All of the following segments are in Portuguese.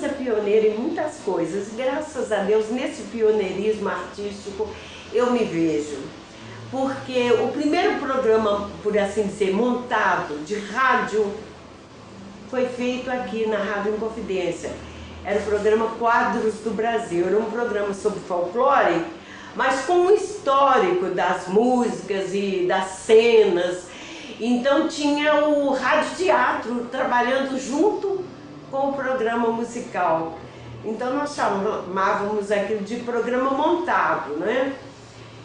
Minas é pioneira em muitas coisas. Graças a Deus, nesse pioneirismo artístico, eu me vejo. Porque o primeiro programa, por assim dizer, montado de rádio, foi feito aqui na Rádio Inconfidência. Era o programa Quadros do Brasil. Era um programa sobre folclore, mas com um histórico das músicas e das cenas. Então tinha o rádio teatro trabalhando junto com o programa musical. Então nós chamávamos aquilo de programa montado, né?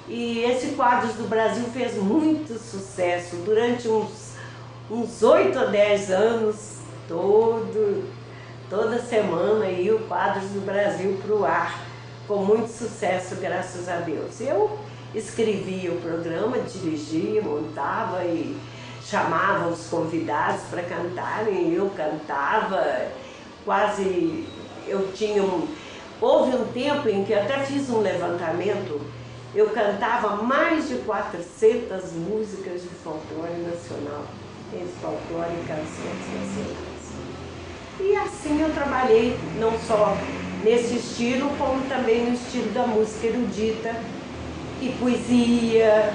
E esse Quadros do Brasil fez muito sucesso durante uns 8 a 10 anos, toda semana ia o Quadros do Brasil para o ar, com muito sucesso, graças a Deus. Eu escrevia o programa, dirigia, montava e chamava os convidados para cantarem, eu cantava, quase, houve um tempo em que eu até fiz um levantamento, eu cantava mais de 400 músicas de folclore nacional, folclore e canções nacionais. E assim eu trabalhei, não só nesse estilo, como também no estilo da música erudita e poesia,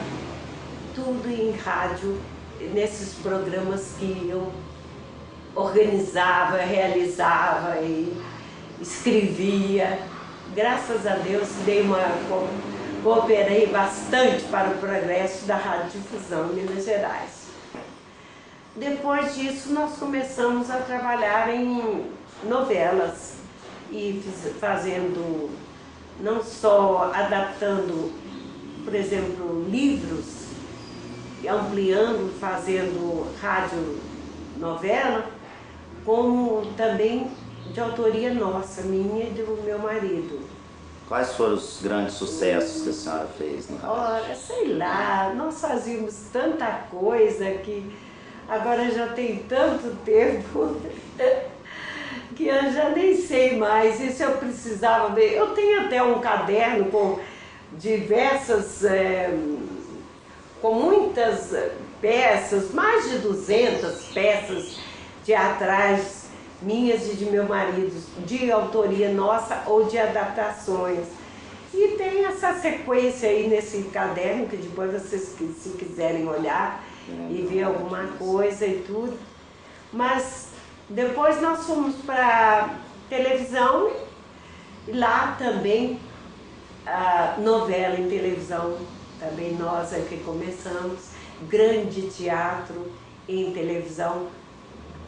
tudo em rádio, nesses programas que eu organizava, realizava e escrevia. Graças a Deus cooperei bastante para o progresso da radiodifusão em Minas Gerais. Depois disso nós começamos a trabalhar em novelas e fazendo, não só adaptando, por exemplo, livros, ampliando, fazendo radionovela, como também de autoria nossa, minha e do meu marido. Quais foram os grandes sucessos que a senhora fez no rádio? Ora, sei lá, nós fazíamos tanta coisa que agora já tem tanto tempo que eu já nem sei mais. E se eu precisava ver, eu tenho até um caderno com diversas, com muitas peças, mais de 200 peças teatrais minhas e de meu marido, de autoria nossa ou de adaptações. E tem essa sequência aí nesse caderno, que depois vocês, se quiserem olhar e ver alguma coisa e tudo. Mas depois nós fomos para televisão, e lá também a novela em televisão, também nós aqui começamos, grande teatro em televisão,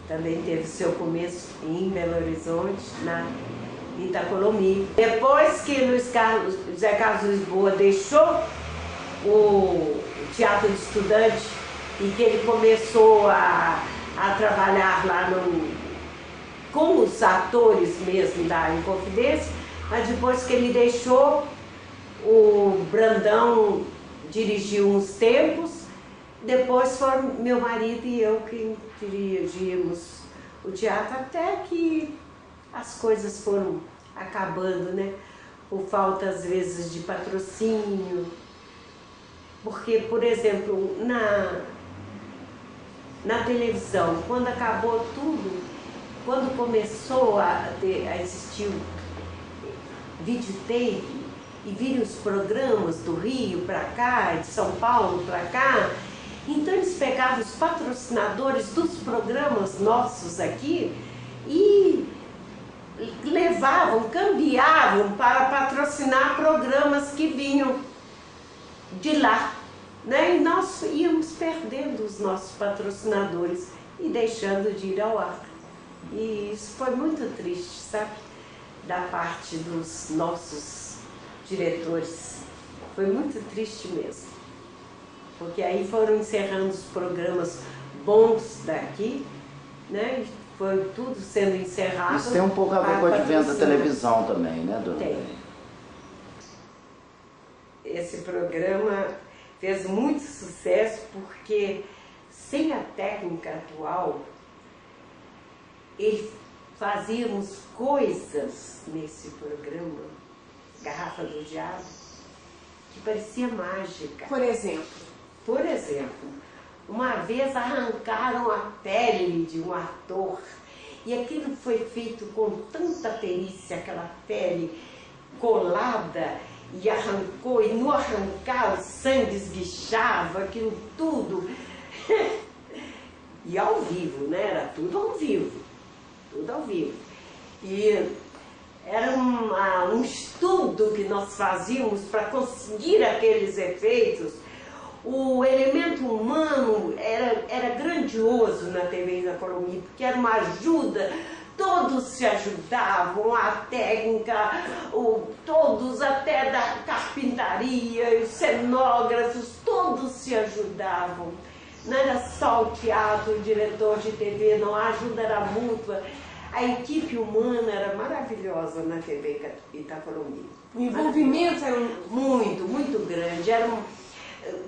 também teve seu começo em Belo Horizonte, na Itacolomi. Depois que José Carlos Lisboa deixou o teatro de estudante e que ele começou a trabalhar lá com os atores mesmo da Inconfidência, mas depois que ele deixou, o Brandão dirigiu uns tempos. Depois foram meu marido e eu que dirigimos o teatro, até que as coisas foram acabando, né? Por falta, às vezes, de patrocínio. Porque, por exemplo, na televisão, quando acabou tudo, quando começou a existir o videotape e viram os programas do Rio para cá, de São Paulo para cá, então eles pegavam os patrocinadores dos programas nossos aqui e levavam, cambiavam para patrocinar programas que vinham de lá, né? E nós íamos perdendo os nossos patrocinadores e deixando de ir ao ar. E isso foi muito triste, sabe? Da parte dos nossos diretores. Foi muito triste mesmo. Porque aí foram encerrando os programas bons daqui, né? Foi tudo sendo encerrado. Isso tem um pouco a ver com o advento da televisão também, né, dona? Tem. Esse programa fez muito sucesso porque, sem a técnica atual, fazíamos coisas nesse programa, Garrafa do Diabo, que parecia mágica. Por exemplo? Por exemplo, uma vez arrancaram a pele de um ator E aquilo foi feito com tanta perícia, aquela pele colada, e arrancou, e no arrancar o sangue esguichava, aquilo tudo. E ao vivo, né? Era tudo ao vivo, tudo ao vivo. E era um estudo que nós fazíamos para conseguir aqueles efeitos. O elemento humano era grandioso na TV Itacolomi, porque era uma ajuda, todos se ajudavam, a técnica, todos até da carpintaria, os cenógrafos, todos se ajudavam. Não era só o teatro, o diretor de TV, não, a ajuda era mútua. A equipe humana era maravilhosa na TV Itacolomi. O envolvimento era muito, muito grande.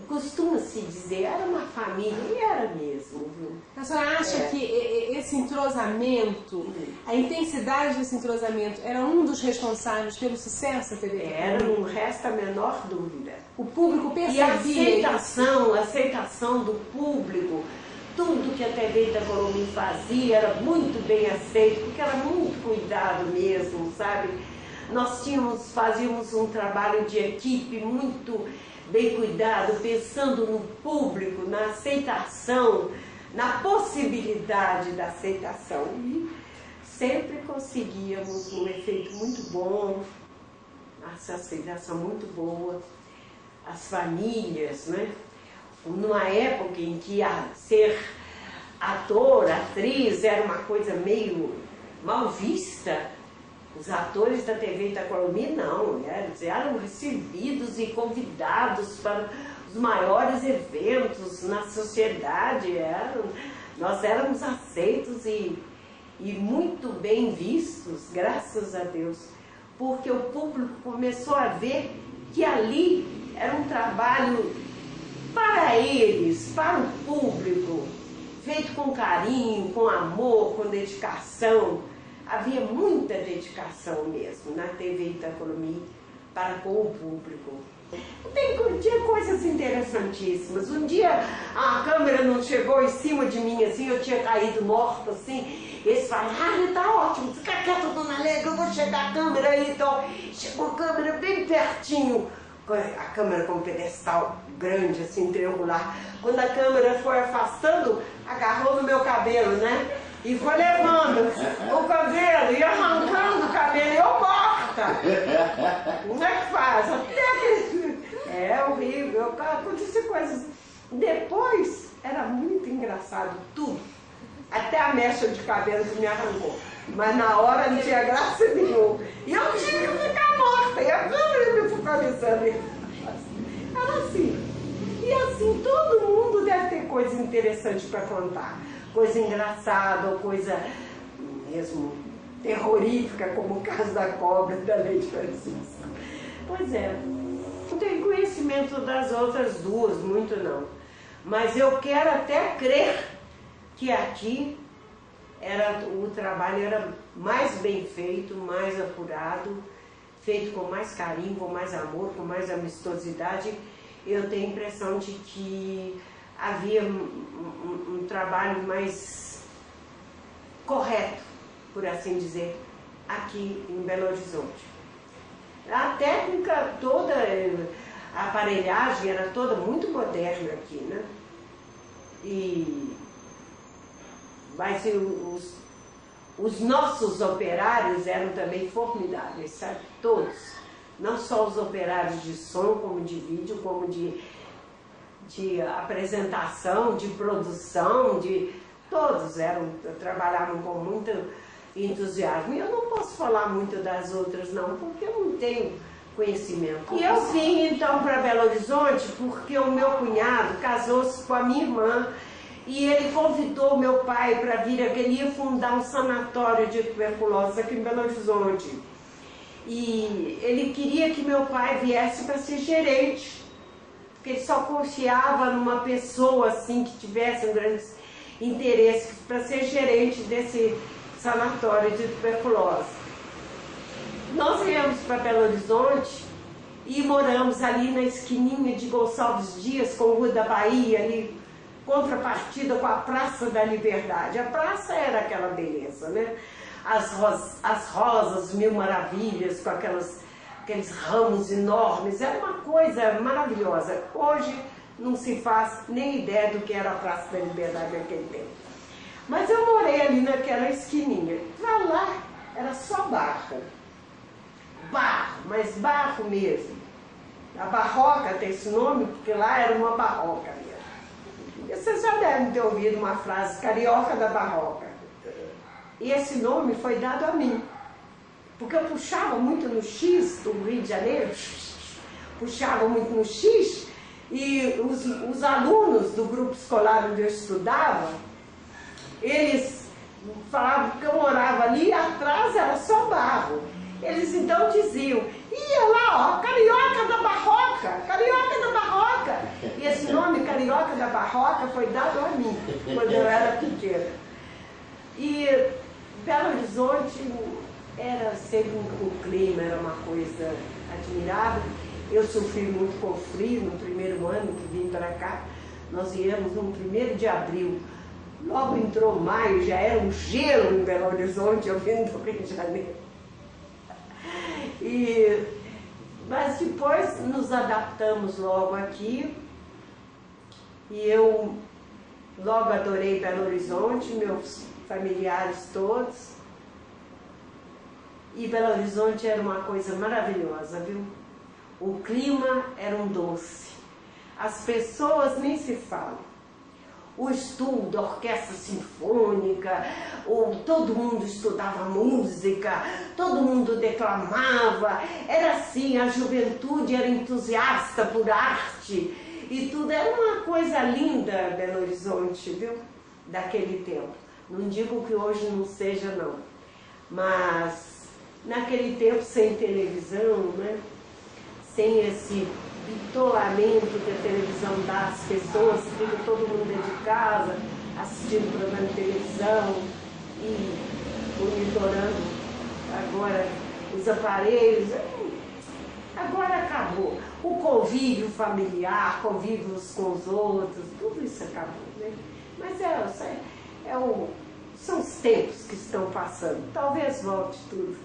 Costuma-se dizer, era uma família, e era mesmo, viu? A senhora acha que esse entrosamento, a intensidade desse entrosamento, era um dos responsáveis pelo sucesso da TV Itacolomi? Não resta a menor dúvida. O público percebia. E a aceitação do público, tudo que a TV Itacolomi fazia era muito bem aceito, porque era muito cuidado mesmo, sabe? Nós fazíamos um trabalho de equipe muito bem cuidado, pensando no público, na aceitação, na possibilidade da aceitação. E sempre conseguíamos um efeito muito bom, essa aceitação muito boa. As famílias, né? Numa época em que ser ator, atriz era uma coisa meio mal vista, os atores da TV Itacolomi não, eles eram recebidos e convidados para os maiores eventos na sociedade, nós éramos aceitos e muito bem vistos, graças a Deus, porque o público começou a ver que ali era um trabalho para eles, para o público, feito com carinho, com amor, com dedicação. Havia muita dedicação mesmo na TV Itacolomi para com o público. Tinha coisas interessantíssimas. Um dia a câmera não chegou em cima de mim assim, eu tinha caído morta assim. Eles falaram, tá ótimo, fica quieta, dona Alegre, eu vou chegar a câmera aí. Então, chegou a câmera bem pertinho. A câmera com um pedestal grande, assim, triangular. Quando a câmera foi afastando, agarrou no meu cabelo, né? E foi levando o cabelo e arrancando o cabelo, e eu morta. Como é que faz? É horrível, aconteceu coisas. Depois, era muito engraçado, tudo. Até a mecha de cabelo que me arrancou. Mas na hora não tinha graça nenhuma. E eu tive que ficar morta, e a câmera me focalizando. Era assim. E assim, todo mundo deve ter coisa interessante para contar. Coisa engraçada, ou coisa mesmo terrorífica, como o caso da cobra da Leite Francisco. Pois é, não tenho conhecimento das outras duas, muito não. Mas eu quero até crer que aqui o trabalho era mais bem feito, mais apurado, feito com mais carinho, com mais amor, com mais amistosidade. Eu tenho a impressão de que havia um trabalho mais correto, por assim dizer, aqui em Belo Horizonte. A técnica toda, a aparelhagem era toda muito moderna aqui, né? Mas os nossos operários eram também formidáveis, sabe? Todos. Não só os operários de som, como de vídeo, como de apresentação, de produção, todos trabalhavam com muito entusiasmo. E eu não posso falar muito das outras não, porque eu não tenho conhecimento. E eu vim então para Belo Horizonte porque o meu cunhado casou-se com a minha irmã e ele convidou meu pai para vir aqui. Ele ia fundar um sanatório de tuberculose aqui em Belo Horizonte. E ele queria que meu pai viesse para ser gerente, porque ele só confiava numa pessoa assim que tivesse um grande interesse para ser gerente desse sanatório de tuberculose. Nós viemos para Belo Horizonte e moramos ali na esquininha de Gonçalves Dias com Rua da Bahia, ali contrapartida com a Praça da Liberdade. A praça era aquela beleza, né? As rosas, mil maravilhas, com aqueles ramos enormes, era uma coisa maravilhosa. Hoje não se faz nem ideia do que era a Praça da Liberdade naquele tempo. Mas eu morei ali naquela esquininha. Pra lá era só barro. Barro, mas barro mesmo. A Barroca tem esse nome porque lá era uma barroca mesmo. E vocês já devem ter ouvido uma frase, Carioca da Barroca. E esse nome foi dado a mim. Porque eu puxava muito no X do Rio de Janeiro, puxava muito no X, e os alunos do grupo escolar onde eu estudava, eles falavam que eu morava ali e atrás era só barro. Eles então diziam, ia lá, ó, Carioca da Barroca, Carioca da Barroca. E esse nome, Carioca da Barroca, foi dado a mim, quando eu era pequena. E Belo Horizonte era sempre o clima, era uma coisa admirável. Eu sofri muito com frio no primeiro ano que vim para cá. Nós íamos no 1º de abril. Logo entrou maio, já era um gelo em Belo Horizonte, eu vim do Rio de Janeiro. Mas depois nos adaptamos logo aqui. E eu logo adorei Belo Horizonte, meus familiares todos. E Belo Horizonte era uma coisa maravilhosa, viu? O clima era um doce. As pessoas nem se falam. O estudo, a orquestra sinfônica, todo mundo estudava música, todo mundo declamava. Era assim, a juventude era entusiasta por arte. E tudo era uma coisa linda, Belo Horizonte, viu? Daquele tempo. Não digo que hoje não seja, não. Mas naquele tempo, sem televisão, né? Sem esse bitolamento que a televisão dá às pessoas, fica todo mundo dentro de casa, assistindo programa de televisão e monitorando agora os aparelhos. Agora acabou. O convívio familiar, convívio uns com os outros, tudo isso acabou, né? Mas são os tempos que estão passando. Talvez volte tudo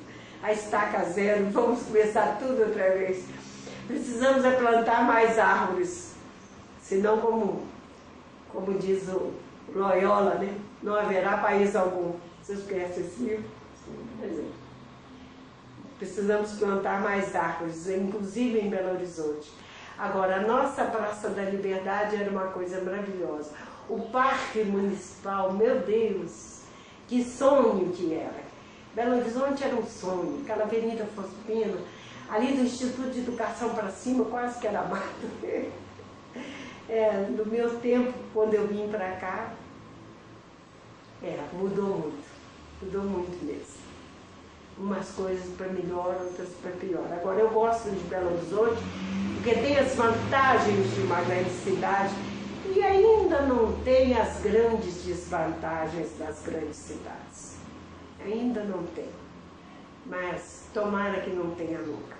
a estaca zero, vamos começar tudo outra vez. Precisamos é plantar mais árvores, senão como diz o Loyola, né? Não haverá país algum. Vocês conhecem esse livro? Precisamos plantar mais árvores, inclusive em Belo Horizonte. Agora, a nossa Praça da Liberdade era uma coisa maravilhosa. O Parque Municipal, meu Deus, que sonho que era. Belo Horizonte era um sonho, aquela Avenida Fospina, ali do Instituto de Educação para cima, quase que era mato. No meu tempo, quando eu vim para cá, mudou muito mesmo. Umas coisas para melhor, outras para pior. Agora, eu gosto de Belo Horizonte, porque tem as vantagens de uma grande cidade e ainda não tem as grandes desvantagens das grandes cidades. Ainda não tem. Mas tomara que não tenha nunca.